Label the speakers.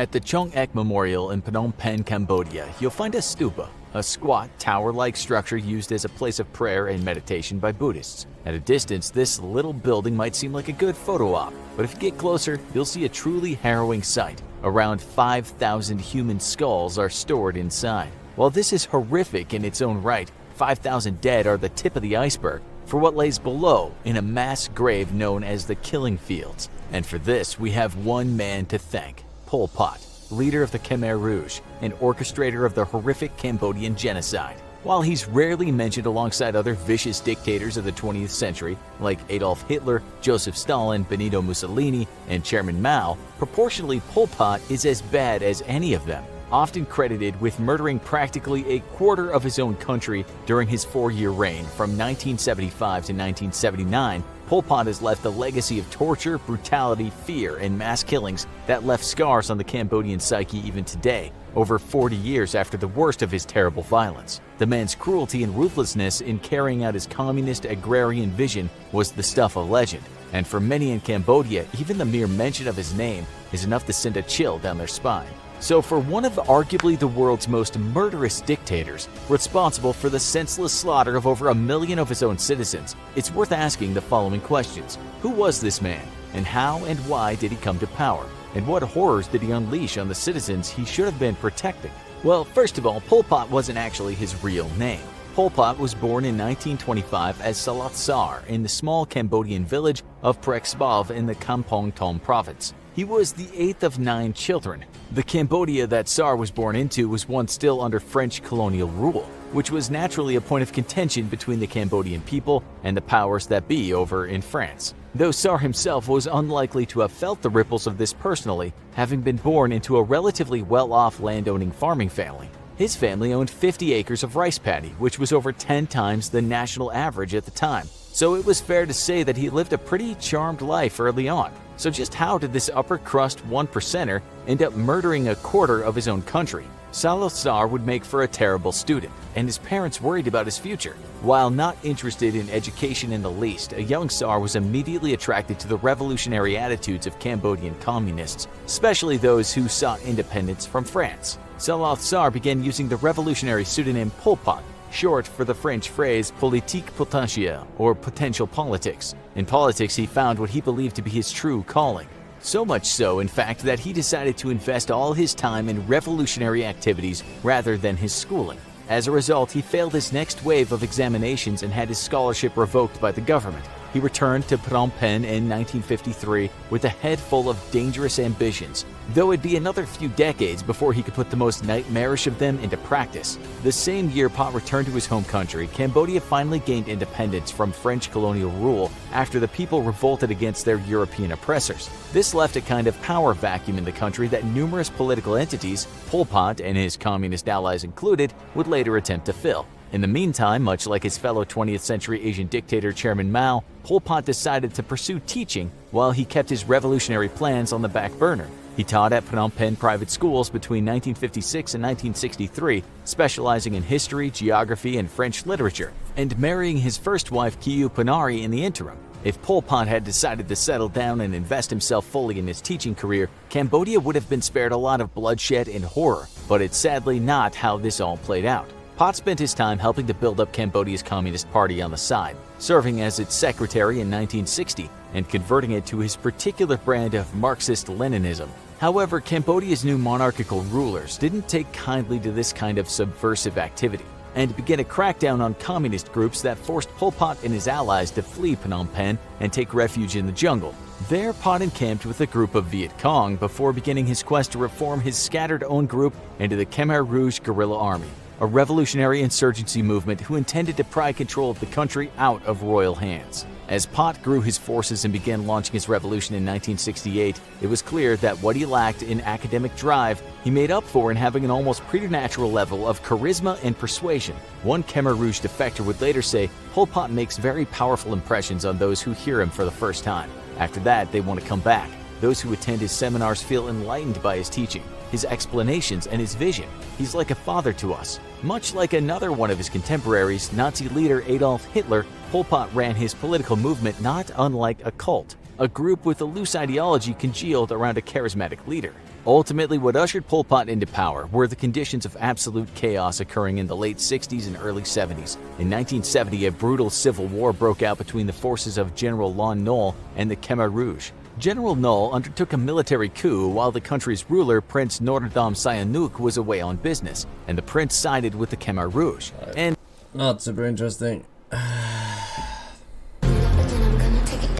Speaker 1: At the Chong Ek Memorial in Phnom Penh, Cambodia, you'll find a stupa, a squat, tower-like structure used as a place of prayer and meditation by Buddhists. At a distance, this little building might seem like a good photo op, but if you get closer, you'll see a truly harrowing sight. Around 5,000 human skulls are stored inside. While this is horrific in its own right, 5,000 dead are the tip of the iceberg for what lays below in a mass grave known as the Killing Fields. And for this, we have one man to thank: Pol Pot, leader of the Khmer Rouge and orchestrator of the horrific Cambodian genocide. While he's rarely mentioned alongside other vicious dictators of the 20th century like Adolf Hitler, Joseph Stalin, Benito Mussolini, and Chairman Mao, proportionally Pol Pot is as bad as any of them. Often credited with murdering practically a quarter of his own country during his 4-year reign from 1975 to 1979, Pol Pot has left a legacy of torture, brutality, fear, and mass killings that left scars on the Cambodian psyche even today, over 40 years after the worst of his terrible violence. The man's cruelty and ruthlessness in carrying out his communist agrarian vision was the stuff of legend, and for many in Cambodia, even the mere mention of his name is enough to send a chill down their spine. So for one of arguably the world's most murderous dictators, responsible for the senseless slaughter of over 1 million of his own citizens, it's worth asking the following questions. Who was this man? And how and why did he come to power? And what horrors did he unleash on the citizens he should have been protecting? Well, first of all, Pol Pot wasn't actually his real name. Pol Pot was born in 1925 as Salath Sar in the small Cambodian village of Prexbov in the Kampong Tom province. He was the 8th of 9 children. The Cambodia that Sar was born into was once still under French colonial rule, which was naturally a point of contention between the Cambodian people and the powers that be over in France. Though Sar himself was unlikely to have felt the ripples of this personally, having been born into a relatively well-off landowning farming family. His family owned 50 acres of rice paddy, which was over 10 times the national average at the time. So it was fair to say that he lived a pretty charmed life early on. So just how did this upper-crust 1%er end up murdering a quarter of his own country? Salath Sar would make for a terrible student, and his parents worried about his future. While not interested in education in the least, a young Sar was immediately attracted to the revolutionary attitudes of Cambodian communists, especially those who sought independence from France. Salath Sar began using the revolutionary pseudonym Pol Pot, short for the French phrase politique potentielle, or potential politics. In politics, he found what he believed to be his true calling. So much so, in fact, that he decided to invest all his time in revolutionary activities rather than his schooling. As a result, he failed his next wave of examinations and had his scholarship revoked by the government. He returned to Phnom Penh in 1953 with a head full of dangerous ambitions, though it'd be another few decades before he could put the most nightmarish of them into practice. The same year Pot returned to his home country, Cambodia finally gained independence from French colonial rule after the people revolted against their European oppressors. This left a kind of power vacuum in the country that numerous political entities, Pol Pot and his communist allies included, would later attempt to fill. In the meantime, much like his fellow 20th century Asian dictator Chairman Mao, Pol Pot decided to pursue teaching while he kept his revolutionary plans on the back burner. He taught at Phnom Penh private schools between 1956 and 1963, specializing in history, geography, and French literature, and marrying his first wife Kiyu Panari in the interim. If Pol Pot had decided to settle down and invest himself fully in his teaching career, Cambodia would have been spared a lot of bloodshed and horror, but it's sadly not how this all played out. Pot spent his time helping to build up Cambodia's Communist Party on the side, serving as its secretary in 1960 and converting it to his particular brand of Marxist-Leninism. However, Cambodia's new monarchical rulers didn't take kindly to this kind of subversive activity and began a crackdown on communist groups that forced Pol Pot and his allies to flee Phnom Penh and take refuge in the jungle. There, Pot encamped with a group of Viet Cong before beginning his quest to reform his scattered own group into the Khmer Rouge guerrilla army, a revolutionary insurgency movement who intended to pry control of the country out of royal hands. As Pot grew his forces and began launching his revolution in 1968, it was clear that what he lacked in academic drive, he made up for in having an almost preternatural level of charisma and persuasion. One Khmer Rouge defector would later say, Pol Pot makes very powerful impressions on those who hear him for the first time. After that, they want to come back. Those who attend his seminars feel enlightened by his teaching, his explanations, and his vision. He's like a father to us. Much like another one of his contemporaries, Nazi leader Adolf Hitler, Pol Pot ran his political movement not unlike a cult, a group with a loose ideology congealed around a charismatic leader. Ultimately, what ushered Pol Pot into power were the conditions of absolute chaos occurring in the late 60s and early 70s. In 1970, a brutal civil war broke out between the forces of General Lon Nol and the Khmer Rouge. General Nol undertook a military coup while the country's ruler, Prince Norodom Sihanouk, was away on business, and the prince sided with the Khmer Rouge.
Speaker 2: Not super interesting.